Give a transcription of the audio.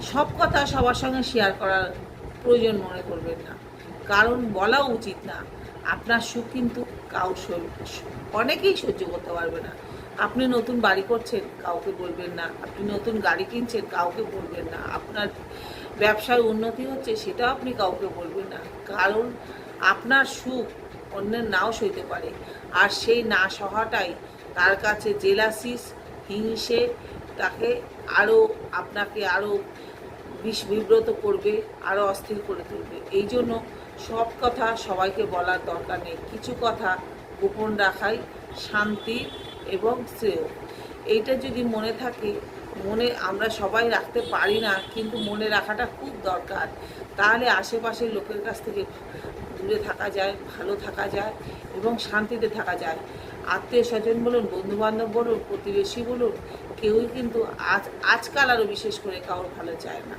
সব কথা সবার সঙ্গে শেয়ার করার প্রয়োজন মনে করবেন না, কারণ বলাও উচিত না। আপনার সুখ কিন্তু অনেকেই সহ্য করতে পারবে না। আপনি নতুন বাড়ি করছেন, কাউকে বলবেন না। আপনি নতুন গাড়ি কিনছেন, কাউকে বলবেন না। আপনার ব্যবসায় উন্নতি হচ্ছে, সেটাও আপনি কাউকে বলবেন না, কারণ আপনার সুখ অন্যের নাও সইতে পারে। আর সেই না সহাটাই তার কাছে জেলাসিস, হিংসে, তাকে আরও আপনাকে আরও বিব্রত করবে, আরও অস্থির করে তুলবে। এই জন্য সব কথা সবাইকে বলার দরকার নেই, কিছু কথা গোপন রাখাই শান্তি এবং শ্রেয়। এইটা যদি মনে থাকে, মনে আমরা সবাই রাখতে পারি না, কিন্তু মনে রাখাটা খুব দরকার। তাহলে আশেপাশের লোকের কাছ থেকে দূরে থাকা যায়, ভালো থাকা যায় এবং শান্তিতে থাকা যায়। আত্মীয় স্বজন বলুন, বন্ধুবান্ধব বলুন, প্রতিবেশী বলুন, কেউই কিন্তু আজকাল আরও বিশেষ করে কারোর ভালো চায় না।